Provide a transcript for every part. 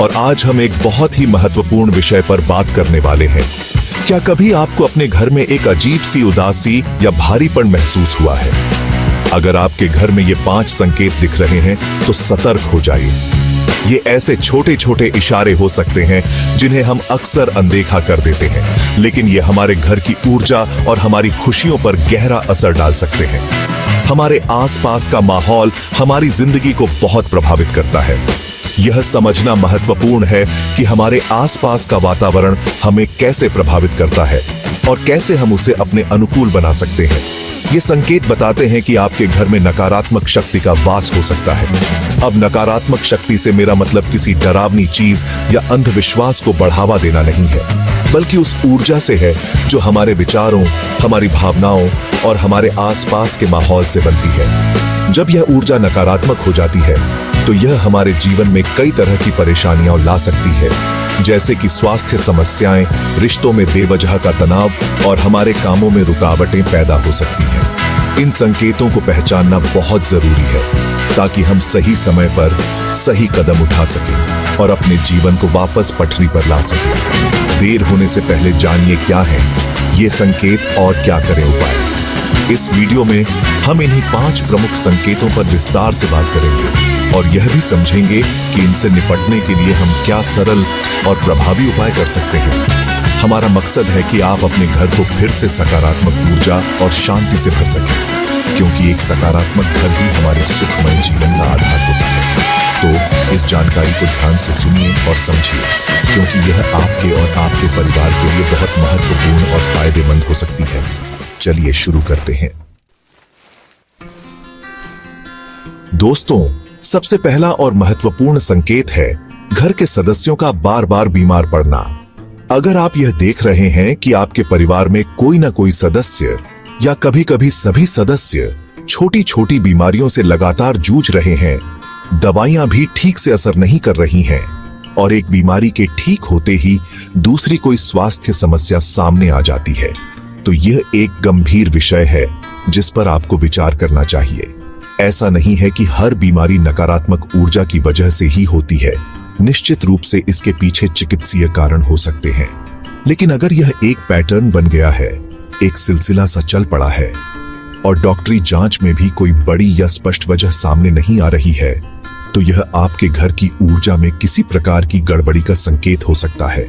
और आज हम एक बहुत ही महत्वपूर्ण विषय पर बात करने वाले हैं। क्या कभी आपको अपने घर में एक अजीब सी उदासी या भारीपन महसूस हुआ है? अगर आपके घर में ये 5 संकेत दिख रहे हैं तो सतर्क हो जाइए। ये ऐसे छोटे छोटे इशारे हो सकते हैं जिन्हें हम अक्सर अनदेखा कर देते हैं, लेकिन ये हमारे घर की ऊर्जा और हमारी खुशियों पर गहरा असर डाल सकते हैं। हमारे आसपास का माहौल हमारी जिंदगी को बहुत प्रभावित करता है। यह समझना महत्वपूर्ण है कि हमारे आसपास का वातावरण हमें कैसे प्रभावित करता है और कैसे हम उसे अपने अनुकूल बना सकते हैं। ये संकेत बताते हैं कि आपके घर में नकारात्मक शक्ति का वास हो सकता है। अब नकारात्मक शक्ति से मेरा मतलब किसी डरावनी चीज या अंधविश्वास को बढ़ावा देना नहीं है, बल्कि उस ऊर्जा से है जो हमारे विचारों, हमारी भावनाओं और हमारे आसपास के माहौल से बनती है। जब यह ऊर्जा नकारात्मक हो जाती है तो यह हमारे जीवन में कई तरह की परेशानियां ला सकती है, जैसे कि स्वास्थ्य समस्याएं, रिश्तों में बेवजह का तनाव और हमारे कामों में रुकावटें पैदा हो सकती हैं। इन संकेतों को पहचानना बहुत जरूरी है ताकि हम सही समय पर सही कदम उठा सकें और अपने जीवन को वापस पटरी पर ला सकें। देर होने से पहले जानिए क्या है ये संकेत और क्या करें उपाय। इस वीडियो में हम इन्हीं 5 प्रमुख संकेतों पर विस्तार से बात करेंगे और यह भी समझेंगे कि इनसे निपटने के लिए हम क्या सरल और प्रभावी उपाय कर सकते हैं। हमारा मकसद है कि आप अपने घर को फिर से सकारात्मक ऊर्जा और शांति से भर सकें, क्योंकि एक सकारात्मक घर ही हमारे सुखमय जीवन का आधार होता है। तो इस जानकारी को ध्यान से सुनिए और समझिए, क्योंकि यह आपके और आपके परिवार के लिए बहुत महत्वपूर्ण और फायदेमंद हो सकती है। चलिए शुरू करते हैं। दोस्तों, सबसे पहला और महत्वपूर्ण संकेत है घर के सदस्यों का बार बार बीमार पड़ना। अगर आप यह देख रहे हैं कि आपके परिवार में कोई ना कोई सदस्य या कभी कभी सभी सदस्य छोटी छोटी बीमारियों से लगातार जूझ रहे हैं, दवाइयां भी ठीक से असर नहीं कर रही हैं और एक बीमारी के ठीक होते ही दूसरी कोई स्वास्थ्य समस्या सामने आ जाती है, तो यह एक गंभीर विषय है जिस पर आपको विचार करना चाहिए। ऐसा नहीं है कि हर बीमारी नकारात्मक ऊर्जा की वजह से ही होती है। निश्चित रूप से इसके पीछे चिकित्सीय कारण हो सकते हैं, लेकिन अगर यह एक पैटर्न बन गया है, एक सिलसिला सा चल पड़ा है और डॉक्टरी जांच में भी कोई बड़ी या स्पष्ट वजह सामने नहीं आ रही है, तो यह आपके घर की ऊर्जा में किसी प्रकार की गड़बड़ी का संकेत हो सकता है।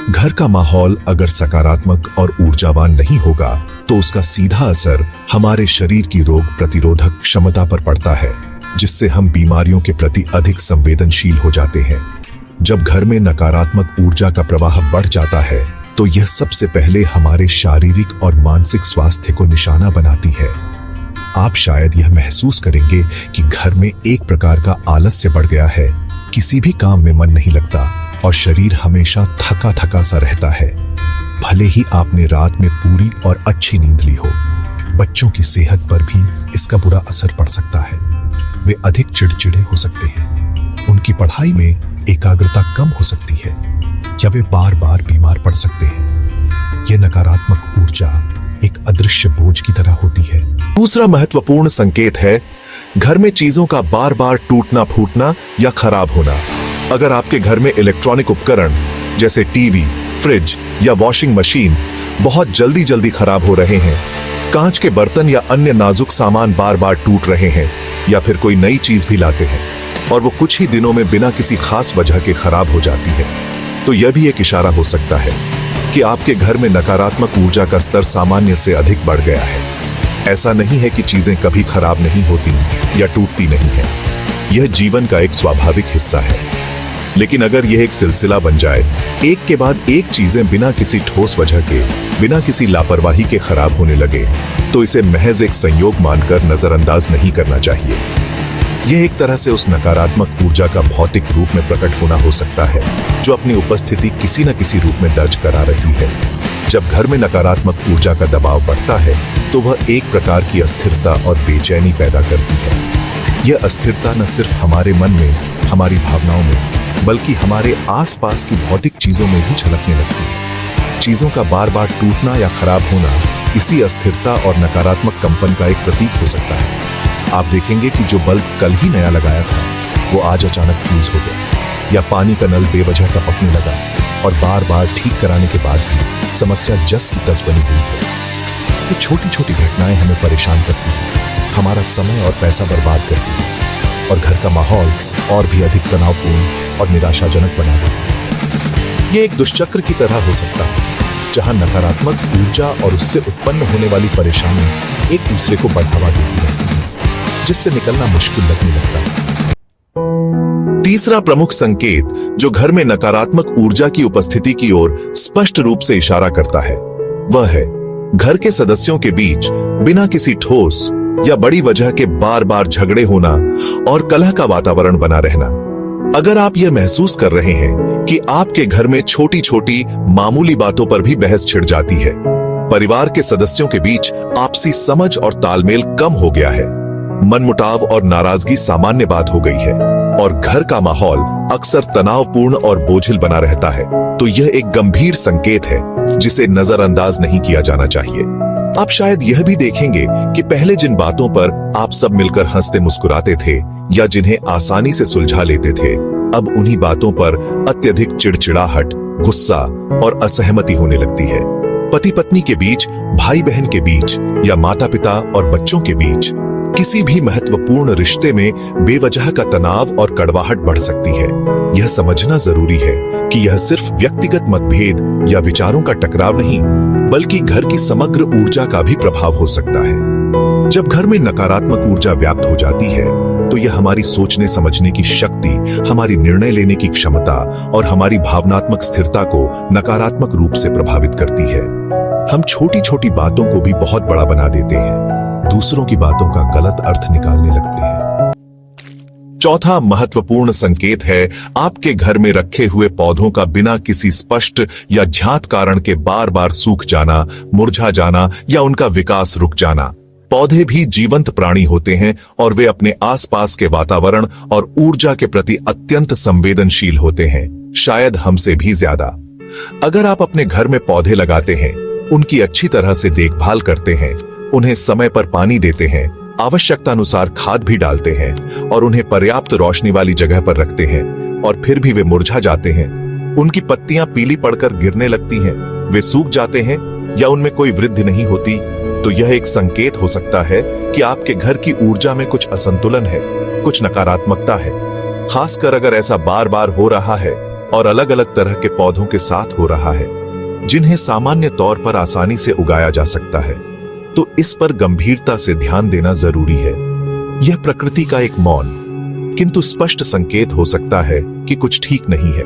घर का माहौल अगर सकारात्मक और ऊर्जावान नहीं होगा तो उसका सीधा असर हमारे शरीर की रोग प्रतिरोधक क्षमता पर पड़ता है, जिससे हम बीमारियों के प्रति अधिक संवेदनशील हो जाते हैं। जब घर में नकारात्मक ऊर्जा का प्रवाह बढ़ जाता है तो यह सबसे पहले हमारे शारीरिक और मानसिक स्वास्थ्य को निशाना बनाती है। आप शायद यह महसूस करेंगे कि घर में एक प्रकार का आलस्य बढ़ गया है, किसी भी काम में मन नहीं लगता और शरीर हमेशा थका थका सा रहता है, भले ही आपने रात में पूरी और अच्छी नींद ली हो। बच्चों की सेहत पर भी इसका बुरा असर पड़ सकता है। वे अधिक चिड़चिड़े हो सकते हैं, उनकी पढ़ाई में एकाग्रता कम हो सकती है या वे बार बार बीमार पड़ सकते हैं। यह नकारात्मक ऊर्जा एक अदृश्य बोझ की तरह होती है। दूसरा महत्वपूर्ण संकेत है घर में चीजों का बार बार टूटना फूटना या खराब होना। अगर आपके घर में इलेक्ट्रॉनिक उपकरण जैसे टीवी, फ्रिज या वॉशिंग मशीन बहुत जल्दी जल्दी खराब हो रहे हैं, कांच के बर्तन या अन्य नाजुक सामान बार बार टूट रहे हैं, या फिर कोई नई चीज भी लाते हैं और वो कुछ ही दिनों में बिना किसी खास वजह के खराब हो जाती है, तो यह भी एक इशारा हो सकता है कि आपके घर में नकारात्मक ऊर्जा का स्तर सामान्य से अधिक बढ़ गया है। ऐसा नहीं है कि चीजें कभी खराब नहीं होती या टूटती नहीं है, यह जीवन का एक स्वाभाविक हिस्सा है। लेकिन अगर यह एक सिलसिला बन जाए, एक के बाद एक चीजें बिना किसी ठोस वजह के, बिना किसी लापरवाही के खराब होने लगे, तो इसे महज एक संयोग मानकर नजरअंदाज नहीं करना चाहिए। यह एक तरह से उस नकारात्मक ऊर्जा का भौतिक रूप में प्रकट होना हो सकता है जो अपनी उपस्थिति किसी न किसी रूप में दर्ज करा रही है। जब घर में नकारात्मक ऊर्जा का दबाव बढ़ता है तो वह एक प्रकार की अस्थिरता और बेचैनी पैदा करती है। यह अस्थिरता न सिर्फ हमारे मन में, हमारी भावनाओं में, बल्कि हमारे आसपास की भौतिक चीजों में भी झलकने लगती है। चीजों का बार बार टूटना या खराब होना इसी अस्थिरता और नकारात्मक कंपन का एक प्रतीक हो सकता है। आप देखेंगे कि जो बल्ब कल ही नया लगाया था वो आज अचानक फ्यूज हो गया। या पानी का नल बेवजह टपकने लगा और बार बार ठीक कराने के बाद भी समस्या जस की तस बनी हुई है। ये छोटी छोटी घटनाएं हमें परेशान करती हैं, हमारा समय और पैसा बर्बाद करती हैं और घर का माहौल और भी अधिक तनावपूर्ण और निराशाजनक बना देती है। ये एक दुष्चक्र की तरह हो सकता है जहां नकारात्मक ऊर्जा और उससे उत्पन्न होने वाली परेशानी एक दूसरे को बढ़ावा देती है, जिससे निकलना मुश्किल लगने लगता है। तीसरा प्रमुख संकेत जो घर में नकारात्मक ऊर्जा की उपस्थिति की ओर स्पष्ट रूप से इशारा करता है वह है घर के सदस्यों के बीच बिना किसी ठोस या बड़ी वजह के बार बार झगड़े होना और कलह का वातावरण बना रहना। अगर आप यह महसूस कर रहे हैं कि आपके घर में छोटी छोटी मामूली बातों पर भी बहस छिड़ जाती है, परिवार के सदस्यों के बीच आपसी समझ और तालमेल कम हो गया है, मनमुटाव और नाराजगी सामान्य बात हो गई है और घर का माहौल अक्सर तनावपूर्ण और बोझिल बना रहता है, तो यह एक गंभीर संकेत है जिसे नजरअंदाज नहीं किया जाना चाहिए। आप शायद यह भी देखेंगे कि पहले जिन बातों पर आप सब मिलकर हंसते मुस्कुराते थे या जिन्हें आसानी से सुलझा लेते थे, अब उन्हीं बातों पर अत्यधिक चिड़चिड़ाहट, गुस्सा और असहमति होने लगती है। पति पत्नी के बीच, भाई बहन के बीच या माता पिता और बच्चों के बीच किसी भी महत्वपूर्ण रिश्ते में बेवजह का तनाव और कड़वाहट बढ़ सकती है। यह समझना जरूरी है कि यह सिर्फ व्यक्तिगत मतभेद या विचारों का टकराव नहीं, बल्कि घर की समग्र ऊर्जा का भी प्रभाव हो सकता है। जब घर में नकारात्मक ऊर्जा व्याप्त हो जाती है, तो यह हमारी सोचने समझने की शक्ति, हमारी निर्णय लेने की क्षमता और हमारी भावनात्मक स्थिरता को नकारात्मक रूप से प्रभावित करती है। हम छोटी छोटी बातों को भी बहुत बड़ा बना देते हैं, दूसरों की बातों का गलत अर्थ निकालने लगते हैं। चौथा महत्वपूर्ण संकेत है आपके घर में रखे हुए पौधों का बिना किसी स्पष्ट या ज्ञात कारण के बार बार सूख जाना, मुरझा जाना या उनका विकास रुक जाना। पौधे भी जीवंत प्राणी होते हैं और वे अपने आसपास के वातावरण और ऊर्जा के प्रति अत्यंत संवेदनशील होते हैं, शायद हमसे भी ज्यादा। अगर आप अपने घर में पौधे लगाते हैं, उनकी अच्छी तरह से देखभाल करते हैं, उन्हें समय पर पानी देते हैं, आवश्यकता अनुसार खाद भी डालते हैं और उन्हें पर्याप्त रोशनी वाली जगह पर रखते हैं और फिर भी वे मुरझा जाते हैं, उनकी पत्तियां पीली पड़कर गिरने लगती हैं, वे सूख जाते हैं या उनमें कोई वृद्धि नहीं होती, तो यह एक संकेत हो सकता है कि आपके घर की ऊर्जा में कुछ असंतुलन है, कुछ नकारात्मकता है। खासकर अगर ऐसा बार बार हो रहा है और अलग अलग तरह के पौधों के साथ हो रहा है, जिन्हें सामान्य तौर पर आसानी से उगाया जा सकता है, तो इस पर गंभीरता से ध्यान देना जरूरी है। यह प्रकृति का एक मौन किंतु स्पष्ट संकेत हो सकता है कि कुछ ठीक नहीं है।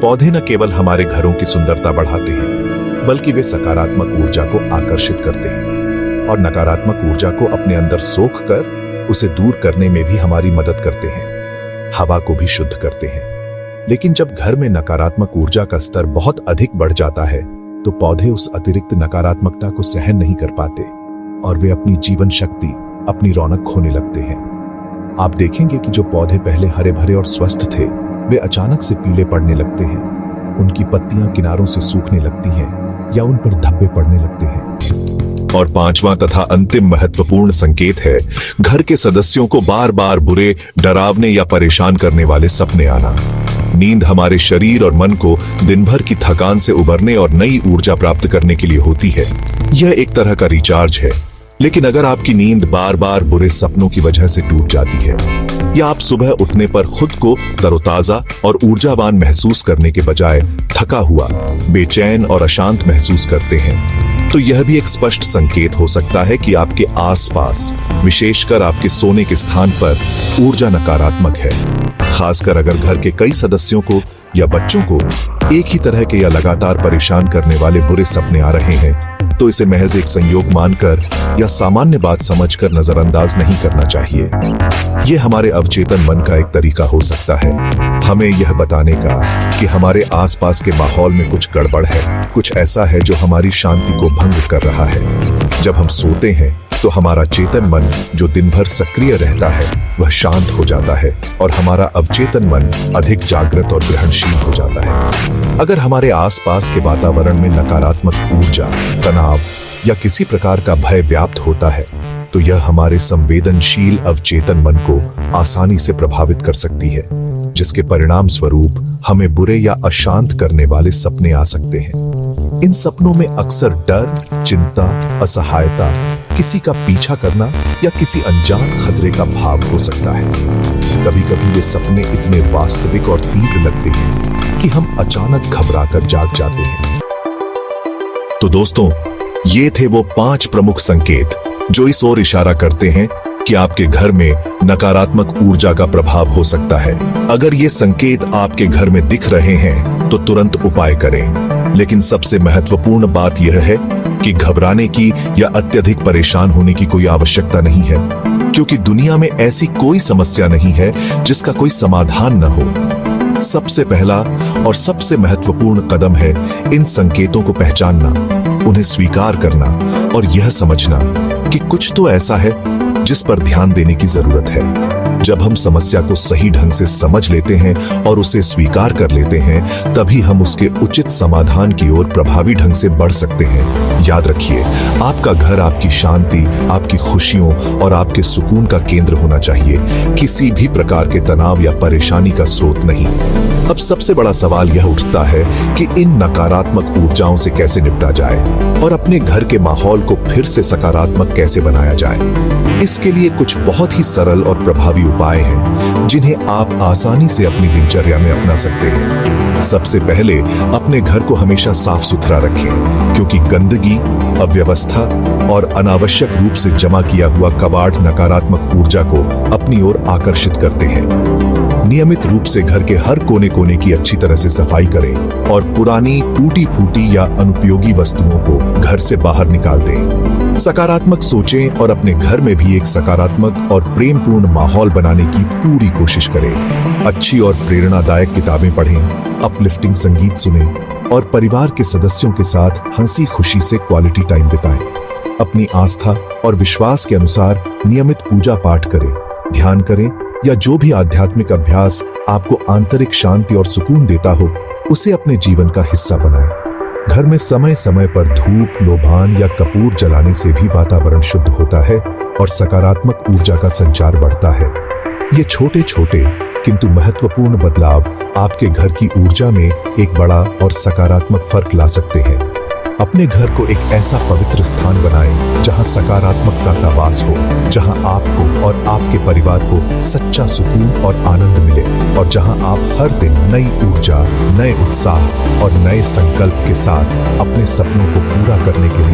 पौधे न केवल हमारे घरों की सुंदरता बढ़ाते हैं, बल्कि वे सकारात्मक ऊर्जा को आकर्षित करते हैं और नकारात्मक ऊर्जा को अपने अंदर सोख कर उसे दूर करने में भी हमारी मदद करते हैं, हवा को भी शुद्ध करते हैं। लेकिन जब घर में नकारात्मक ऊर्जा का स्तर बहुत अधिक बढ़ जाता है, तो पौधे उस अतिरिक्त नकारात्मकता को सहन नहीं कर पाते और वे अपनी जीवन शक्ति, अपनी रौनक खोने लगते हैं। आप देखेंगे कि जो पौधे पहले हरे भरे और स्वस्थ थे, वे अचानक से पीले पड़ने लगते हैं, उनकी पत्तियां किनारों से सूखने लगती हैं या उन पर धब्बे पड़ने लगते हैं। और पांचवां तथा अंतिम महत्वपूर्ण संकेत है घर के सदस्यों को बार बार बुरे, डरावने या परेशान करने वाले सपने आना। नींद हमारे शरीर और मन को दिन भर की थकान से उबरने और नई ऊर्जा प्राप्त करने के लिए होती है। यह एक तरह का रिचार्ज है। लेकिन अगर आपकी नींद बार बार बुरे सपनों की वजह से टूट जाती है या आप सुबह उठने पर खुद को तरोताजा और ऊर्जावान महसूस करने के बजाय थका हुआ, बेचैन और अशांत महसूस करते हैं, तो यह भी एक स्पष्ट संकेत हो सकता है कि आपके आसपास, विशेषकर आपके सोने के स्थान पर ऊर्जा नकारात्मक है। खासकर अगर घर के कई सदस्यों को या बच्चों को एक ही तरह के या लगातार परेशान करने वाले बुरे सपने आ रहे हैं, तो इसे महज एक संयोग मानकर या सामान्य बात समझकर नजरअंदाज नहीं करना चाहिए। यह हमारे अवचेतन मन का एक तरीका हो सकता है, हमें यह बताने का कि हमारे आसपास के माहौल में कुछ गड़बड़ है, कुछ ऐसा है जो हमारी शांति को भंग कर रहा है। जब हम सोते हैं तो हमारा चेतन मन, जो दिन भर सक्रिय रहता है, वह शांत हो जाता है और हमारा अवचेतन मन अधिक जागृत और ग्रहणशील हो जाता है। अगर हमारे आसपास के वातावरण में नकारात्मक ऊर्जा, तनाव या किसी प्रकार का भय व्याप्त होता है, तो यह हमारे संवेदनशील अवचेतन मन को आसानी से प्रभावित कर सकती है, जिसके परिणाम स्वरूप हमें बुरे या अशांत करने वाले सपने आ सकते हैं। इन सपनों में अक्सर डर, चिंता, असहायता, किसी का पीछा करना या किसी अनजान खतरे का भाव हो सकता है। कभी कभी ये सपने इतने वास्तविक और तीव्र लगते हैं कि हम अचानक घबराकर जाग जाते हैं। तो दोस्तों, ये थे वो 5 प्रमुख संकेत जो इस ओर इशारा करते हैं कि आपके घर में नकारात्मक ऊर्जा का प्रभाव हो सकता है। अगर ये संकेत आपके घर में दिख रहे हैं तो तुरंत उपाय करें। लेकिन सबसे महत्वपूर्ण बात यह है कि घबराने की या अत्यधिक परेशान होने की कोई आवश्यकता नहीं है, क्योंकि दुनिया में ऐसी कोई समस्या नहीं है जिसका कोई समाधान न हो। सबसे पहला और सबसे महत्वपूर्ण कदम है इन संकेतों को पहचानना, उन्हें स्वीकार करना और यह समझना कि कुछ तो ऐसा है जिस पर ध्यान देने की जरूरत है। जब हम समस्या को सही ढंग से समझ लेते हैं और उसे स्वीकार कर लेते हैं, तभी हम उसके उचित समाधान की ओर प्रभावी ढंग से बढ़ सकते हैं। याद रखिए, आपका घर आपकी शांति, आपकी खुशियों और आपके सुकून का केंद्र होना चाहिए, किसी भी प्रकार के तनाव या परेशानी का स्रोत नहीं। अब सबसे बड़ा सवाल यह उठता है कि इन नकारात्मक ऊर्जाओं से कैसे निपटा जाए और अपने घर के माहौल को फिर से सकारात्मक कैसे बनाया जाए। इसके लिए कुछ बहुत ही सरल और प्रभावी उपाय हैं जिन्हें आप आसानी से अपनी दिनचर्या में अपना सकते हैं। सबसे पहले अपने घर को हमेशा साफ सुथरा रखें, क्योंकि गंदगी, अव्यवस्था और अनावश्यक रूप से जमा किया हुआ कबाड़ नकारात्मक ऊर्जा को अपनी ओर आकर्षित करते हैं। नियमित रूप से घर के हर कोने कोने की अच्छी तरह से सफाई करें और पुरानी, टूटी फूटी या अनुपयोगी वस्तुओं को घर से बाहर निकाल दें। सकारात्मक सोचें और अपने घर में भी एक सकारात्मक और प्रेमपूर्ण माहौल बनाने की पूरी कोशिश करें। अच्छी और प्रेरणादायक किताबें पढ़ें, अपलिफ्टिंग संगीत सुनें और परिवार के सदस्यों के साथ हंसी खुशी से क्वालिटी टाइम बिताएं। अपनी आस्था और विश्वास के अनुसार नियमित पूजा पाठ करें, ध्यान करें या जो भी आध्यात्मिक अभ्यास आपको आंतरिक शांति और सुकून देता हो, उसे अपने जीवन का हिस्सा बनाएं। घर में समय समय पर धूप, लोबान या कपूर जलाने से भी वातावरण शुद्ध होता है और सकारात्मक ऊर्जा का संचार बढ़ता है। ये छोटे छोटे किंतु महत्वपूर्ण बदलाव आपके घर की ऊर्जा में एक बड़ा और सकारात्मक फर्क ला सकते हैं। अपने घर को एक ऐसा पवित्र स्थान बनाएं जहां सकारात्मकता का वास हो, जहां आपको और आपके परिवार को सच्चा सुकून और आनंद मिले और जहां आप हर दिन नई ऊर्जा, नए उत्साह और नए संकल्प के साथ अपने सपनों को पूरा करने के लिए